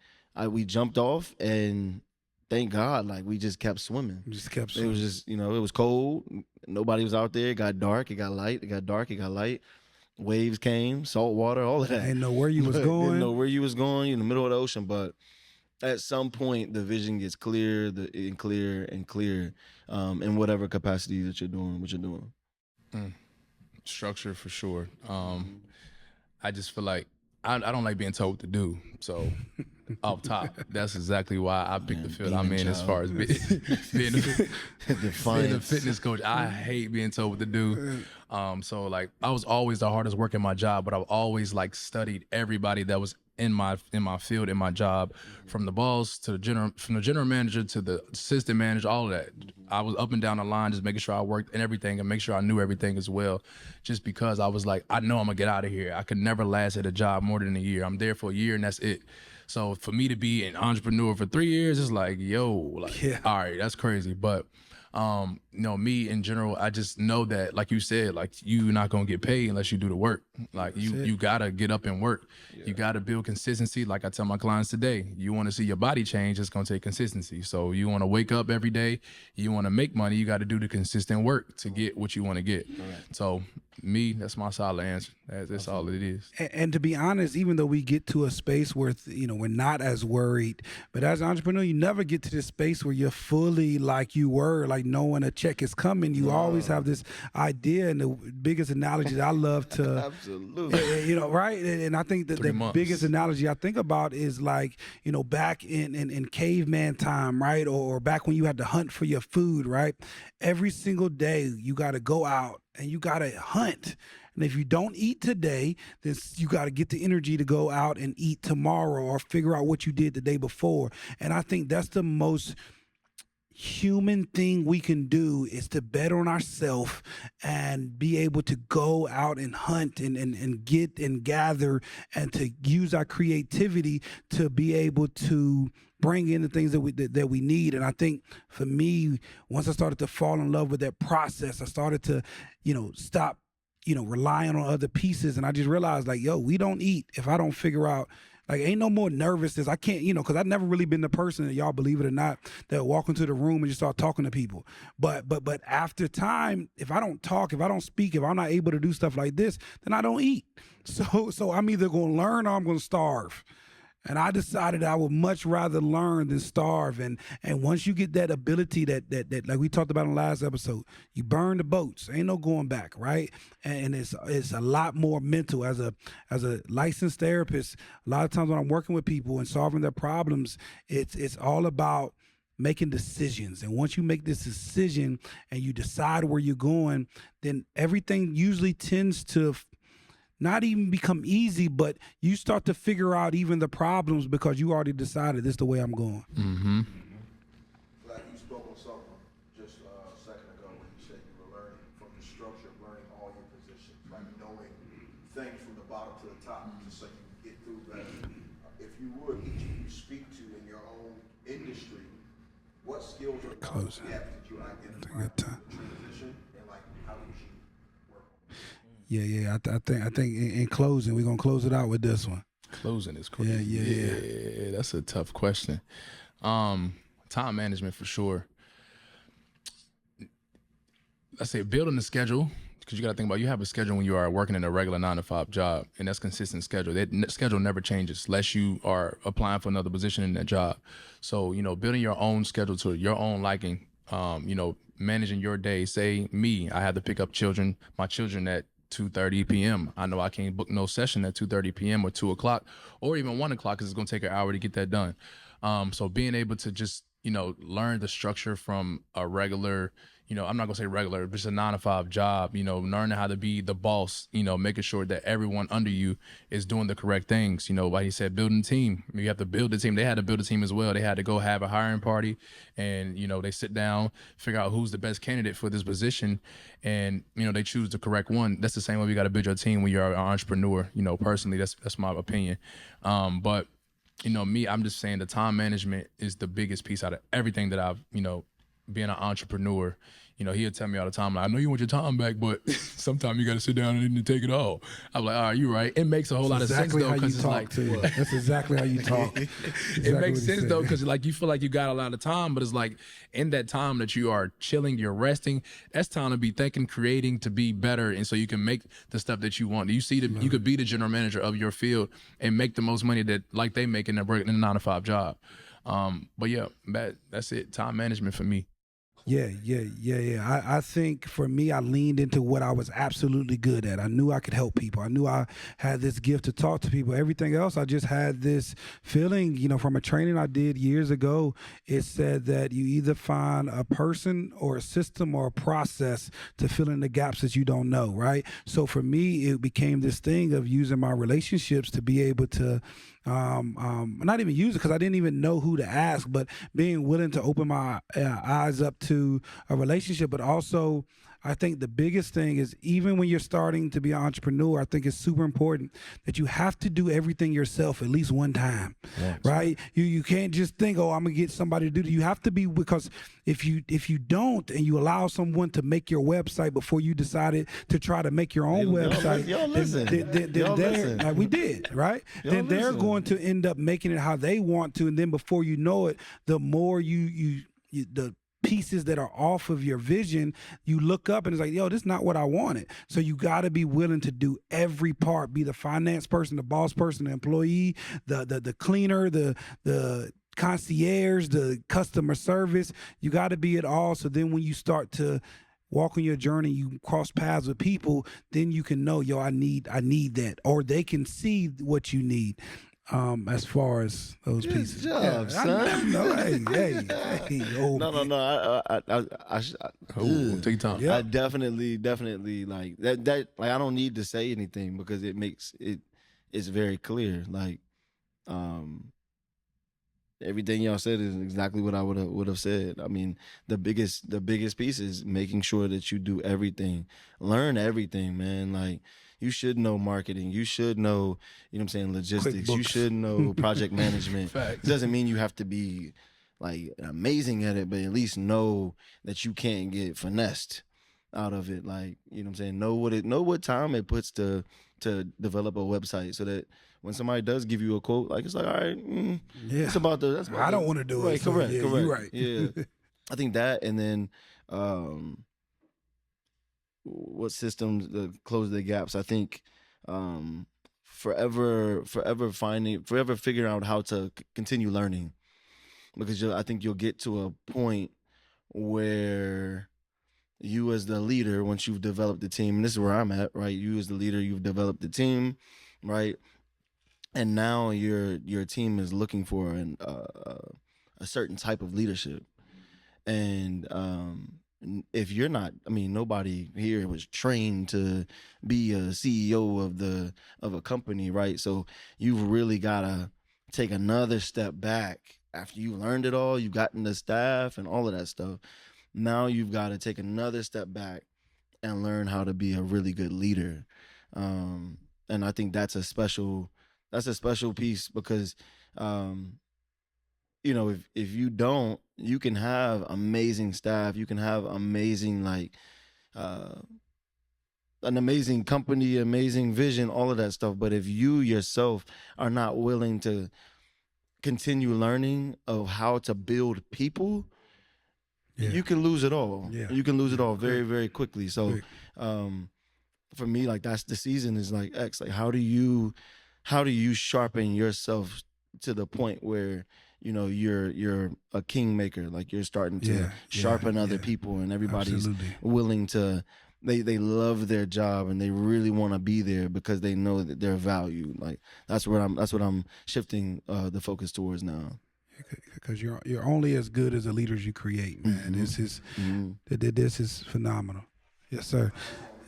we jumped off and thank God, like we just kept swimming. Just kept It swimming. was just, it was cold. Nobody was out there. It got dark. It got light. It got dark. It got light. Waves came, salt water, all of that. Didn't know where you was going. Didn't know where you was going. You're in the middle of the ocean, but at some point the vision gets clear and clear and clear in whatever capacity that you're doing, what you're doing. Structure for sure. I just feel like I don't like being told what to do. So off top, that's exactly why I picked the field I'm in as far as being a fitness coach. I hate being told what to do. So like I was always the hardest work in my job, but I've always like studied everybody that was in my field, in my job, from the boss to the general manager to the assistant manager, all of that. I was up and down the line, just making sure I worked and everything and make sure I knew everything as well. Just because I was like, I know I'm gonna get out of here. I could never last at a job more than a year. I'm there for a year and that's it. So for me to be an entrepreneur for 3 years, it's like, all right, that's crazy. But me in general, I just know that, like you said, like you're not gonna get paid unless you do the work. Like you gotta get up and work. Yeah. You gotta build consistency. Like I tell my clients today, you want to see your body change, it's gonna take consistency. So you want to wake up every day, you want to make money, you got to do the consistent work to get what you want to get. Right. So that's my solid answer. That's all it is. And to be honest, even though we get to a space where we're not as worried, but as an entrepreneur, you never get to this space where you're fully like you were, like knowing a check is coming. You always have this idea, and the biggest analogy that I love to, absolutely, right? And I think that the biggest analogy I think about is like, back in caveman time, right? Or back when you had to hunt for your food, right? Every single day you got to go out and you got to hunt. And if you don't eat today, then you got to get the energy to go out and eat tomorrow or figure out what you did the day before. And I think that's the most human thing we can do, is to bet on ourselves and be able to go out and hunt and get and gather and to use our creativity to be able to bring in the things that we need. And I think for me, once I started to fall in love with that process, I started to, stop, relying on other pieces. And I just realized like, we don't eat if I don't figure out, like, ain't no more nervousness. I can't, because I've never really been the person that, y'all believe it or not, that walk into the room and just start talking to people. But after time, if I don't talk, if I don't speak, if I'm not able to do stuff like this, then I don't eat. So I'm either going to learn or I'm going to starve. And I decided I would much rather learn than starve. And once you get that ability that like we talked about in the last episode, you burn the boats. Ain't no going back, right? And it's a lot more mental. As a licensed therapist, a lot of times when I'm working with people and solving their problems, it's all about making decisions. And once you make this decision and you decide where you're going, then everything usually tends to not even become easy, but you start to figure out even the problems because you already decided this is the way I'm going. Mm-hmm. Like you spoke on something just a second ago when you said you were learning from the structure of learning all your positions, like knowing things from the bottom to the top, just so you can get through that. If you would, each of you speak to in your own industry, what skills or gaps did you identify in the transition, and like how did you work on it? Yeah. I think in closing, we're gonna close it out with this one. Closing is crazy. Yeah. That's a tough question. Time management for sure. Let's say building the schedule, because you got to think about, you have a schedule when you are working in a regular 9-to-5 job, and that's consistent schedule. That schedule never changes unless you are applying for another position in that job. So building your own schedule to your own liking. Managing your day. Say me, I have to pick up my children at 2:30 p.m. I know I can't book no session at 2:30 p.m. or 2 o'clock or even 1 o'clock, because it's going to take an hour to get that done. So being able to just, learn the structure from a regular, I'm not gonna say regular, but it's a 9 to 5 job, learning how to be the boss, making sure that everyone under you is doing the correct things. Like he said, building a team. You have to build a team. They had to build a team as well. They had to go have a hiring party and, they sit down, figure out who's the best candidate for this position, and, they choose the correct one. That's the same way we got to build your team when you're an entrepreneur. Personally, that's my opinion. But me, I'm just saying the time management is the biggest piece out of everything that I've, being an entrepreneur. He'll tell me all the time, like, I know you want your time back, but sometimes you got to sit down and take it all. I'm like, all right, you're right. It makes a whole lot of sense, though, because it's like, that's exactly how you talk. It makes sense, though, because like you feel like you got a lot of time, but it's like in that time that you are chilling, you're resting, that's time to be thinking, creating, to be better, and so you can make the stuff that you want. You see, you could be the general manager of your field and make the most money that like they make in a 9 to 5 job. But yeah, that's it. Time management for me. Yeah. I think for me, I leaned into what I was absolutely good at. I knew I could help people. I knew I had this gift to talk to people. Everything else, I just had this feeling, from a training I did years ago. It said that you either find a person or a system or a process to fill in the gaps that you don't know, right? So for me, it became this thing of using my relationships to be able to not even use it because I didn't even know who to ask, but being willing to open my eyes up to a relationship. But also, I think the biggest thing is, even when you're starting to be an entrepreneur, I think it's super important that you have to do everything yourself at least one time, right? You can't just think, oh, I'm gonna get somebody to do it. You have to be, because if you don't and you allow someone to make your website before you decided to try to make your own website, then we did, right? Then they're going to end up making it how they want to, and then before you know it, the more the pieces that are off of your vision, you look up and it's like, yo, this is not what I wanted. So you got to be willing to do every part, be the finance person, the boss person, the employee, the cleaner, the concierge, the customer service. You got to be it all. So then when you start to walk on your journey, you cross paths with people, then you can know, yo, I need that, or they can see what you need. As far as those pieces. Good job, son. Hey, No. Take your time. I definitely like that. Like, I don't need to say anything because it makes it's very clear. Like, everything y'all said is exactly what I would have said. I mean, the biggest piece is making sure that you do everything, learn everything, man. Like, you should know marketing. You should know, logistics. You should know project management. It doesn't mean you have to be like amazing at it, but at least know that you can't get finessed out of it. Like, know what time it puts to develop a website, so that when somebody does give you a quote, like, it's like, all right, it's about that's about I don't want to do it. Correct. You're right. Yeah. I think that, and then what systems to close the gaps. I think forever figuring out how to continue learning, because I think you'll get to a point where you, as the leader, once you've developed the team, and this is where I'm at, right? You as the leader, you've developed the team, right? And now your team is looking for a certain type of leadership, and if you're not, nobody here was trained to be a CEO of a company, right? So you've really gotta take another step back after you learned it all. You've gotten the staff and all of that stuff. Now you've got to take another step back and learn how to be a really good leader. And I think that's a special piece, because if you don't, you can have amazing staff, you can have amazing, like, an amazing company, amazing vision, all of that stuff. But if you yourself are not willing to continue learning of how to build people, you can lose it all. Yeah. You can lose it all very, very quickly. So for me, like, that's the season, is like X. Like, how do you sharpen yourself to the point where you're a kingmaker, like you're starting to sharpen other people, and everybody's willing to, they love their job and they really want to be there because they know that they're valued. Like, that's what I'm shifting the focus towards now. because you're only as good as the leaders you create, man. This is phenomenal. Yes, sir.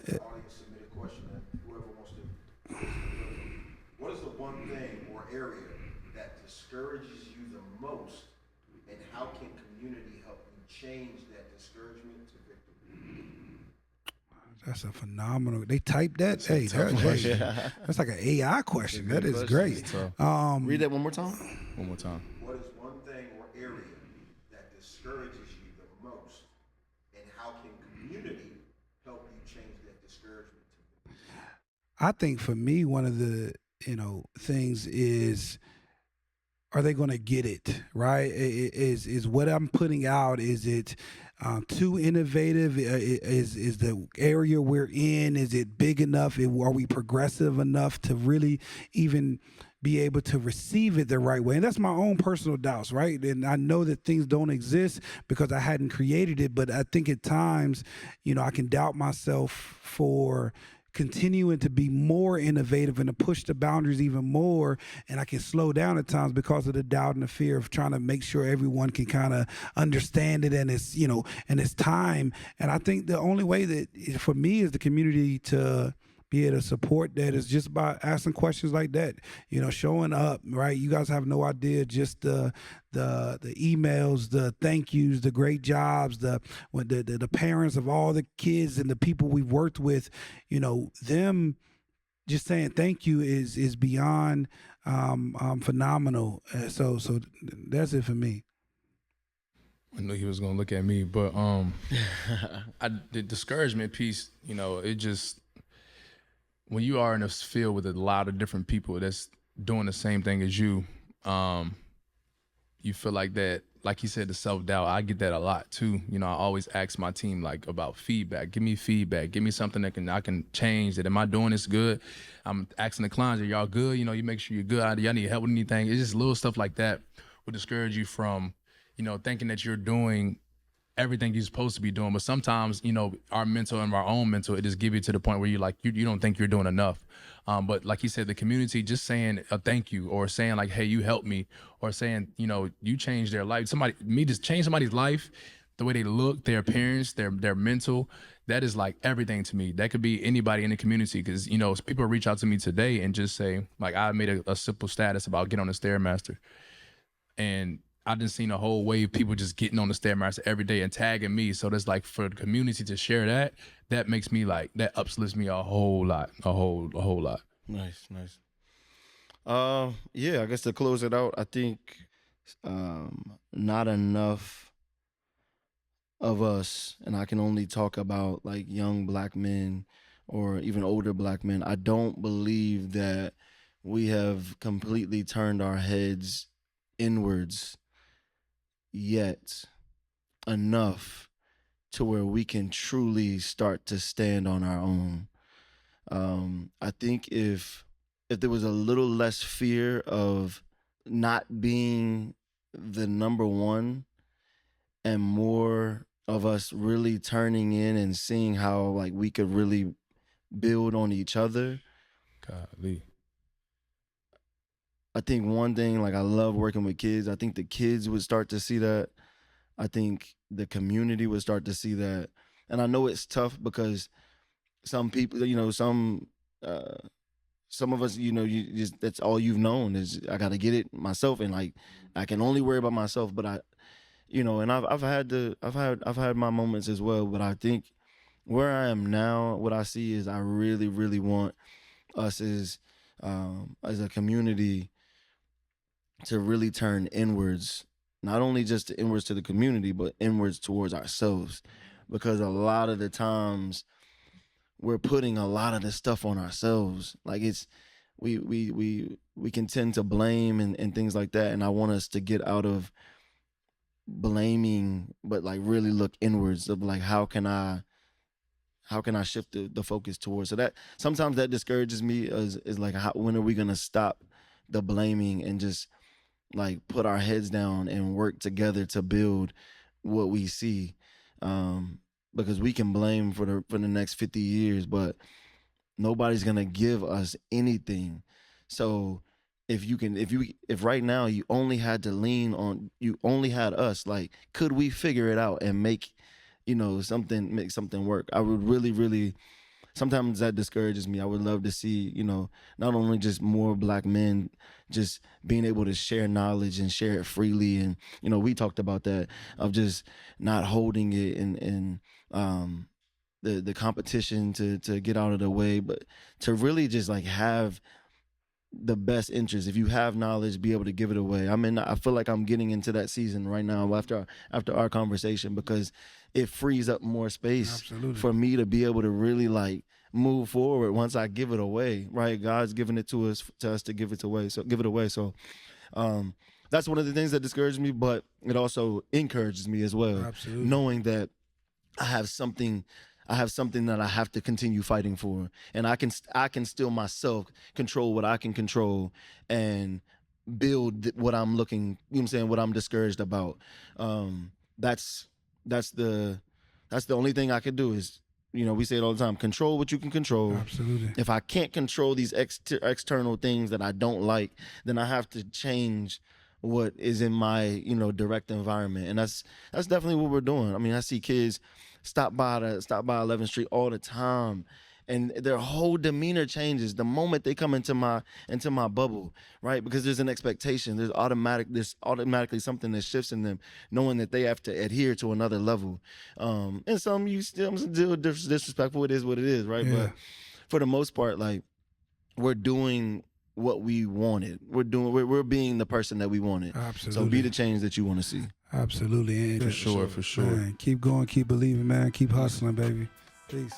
Audience submit a question, and whoever wants to what is the one thing or area that discourages you the most, and how can community help you change that discouragement to victory? That's a phenomenal. They typed that. Hey, that's like an AI question. That is great. Read that one more time. One more time. What is one thing or area that discourages you the most, and how can community help you change that discouragement to victory? I think for me, one of the things is, are they going to get it right? Is what I'm putting out, is it too innovative? Is the area we're in, is it big enough? Are we progressive enough to really even be able to receive it the right way? And that's my own personal doubts, right? And I know that things don't exist because I hadn't created it, but I think at times, I can doubt myself for continuing to be more innovative and to push the boundaries even more, and I can slow down at times because of the doubt and the fear of trying to make sure everyone can kind of understand it, and it's time. And I think the only way that for me is the community to be able to support that is just by asking questions like that, showing up, right? You guys have no idea, just the emails, the thank yous, the great jobs, the parents of all the kids and the people we've worked with, them just saying thank you is beyond phenomenal. So that's it for me. I knew he was gonna look at me, but the discouragement piece, it just, when you are in a field with a lot of different people that's doing the same thing as you, you feel like that, like you said, the self-doubt, I get that a lot too. I always ask my team about feedback. Give me feedback. Give me something that I can change. That am I doing this good? I'm asking the clients, are y'all good? You make sure you're good. Y'all need help with anything? It's just little stuff like that will discourage you from, thinking that you're doing everything you're supposed to be doing. But sometimes, our mental and our own mental, it just give you to the point where you don't think you're doing enough. But like you said, the community just saying a thank you, or saying like, hey, you helped me, or saying, you changed their life. Just change somebody's life, the way they look, their appearance, their mental, that is like everything to me. That could be anybody in the community. Cause people reach out to me today and just say, like, I made a simple status about getting on the Stairmaster. And I done seen a whole wave of people just getting on the Stairmaster every day and tagging me. So that's like, for the community to share that makes me like, that uplifts me a whole lot, a whole lot. Nice. Yeah, I guess to close it out, I think not enough of us, and I can only talk about like young black men or even older black men. I don't believe that we have completely turned our heads inwards yet enough to where we can truly start to stand on our own. I think if there was a little less fear of not being the number one, and more of us really turning in and seeing how like we could really build on each other. Golly. I think one thing, like, I love working with kids. I think the kids would start to see that. I think the community would start to see that. And I know it's tough because some people, some of us, you just, that's all you've known is I got to get it myself, and like I can only worry about myself. But and I've had my moments as well. But I think where I am now, what I see is I really, really want us as a community to really turn inwards, not only just inwards to the community, but inwards towards ourselves. Because a lot of the times we're putting a lot of this stuff on ourselves. Like we can tend to blame and things like that. And I want us to get out of blaming, but like really look inwards of like, how can I shift the focus towards? So that sometimes that discourages me is like, when are we going to stop the blaming and just like put our heads down and work together to build what we see? Because we can blame for the next 50 years, but nobody's going to give us anything. So if right now you only had to lean on, you only had us, like, could we figure it out and make, make something work? I would really, really, sometimes that discourages me. I would love to see, not only just more Black men just being able to share knowledge and share it freely. And, we talked about that, of just not holding it and the competition to get out of the way, but to really just like have the best interest. If you have knowledge, be able to give it away. I feel like I'm getting into that season right now after our conversation, because it frees up more space for me to be able to really like move forward once I give it away. Right? God's given it to us to give it away. So give it away. So that's one of the things that discourages me, but it also encourages me as well. Absolutely. Knowing that I have something that I have to continue fighting for, and I can still myself control what I can control and build what I'm looking, what I'm discouraged about. That's the only thing I could do is, we say it all the time, control what you can control. Absolutely. If I can't control these external things that I don't like, then I have to change what is in my, direct environment. And that's definitely what we're doing. I mean, I see kids stop by 11th Street all the time, and their whole demeanor changes the moment they come into my bubble, right? Because there's an expectation. There's automatically something that shifts in them, knowing that they have to adhere to another level. And some you still disrespectful. It is what it is, right? Yeah. But for the most part, like, we're doing what we wanted. We're being the person that we wanted. Absolutely. So be the change that you want to see. Absolutely. And For sure. man, keep going, keep believing, man. Keep hustling, baby. Peace.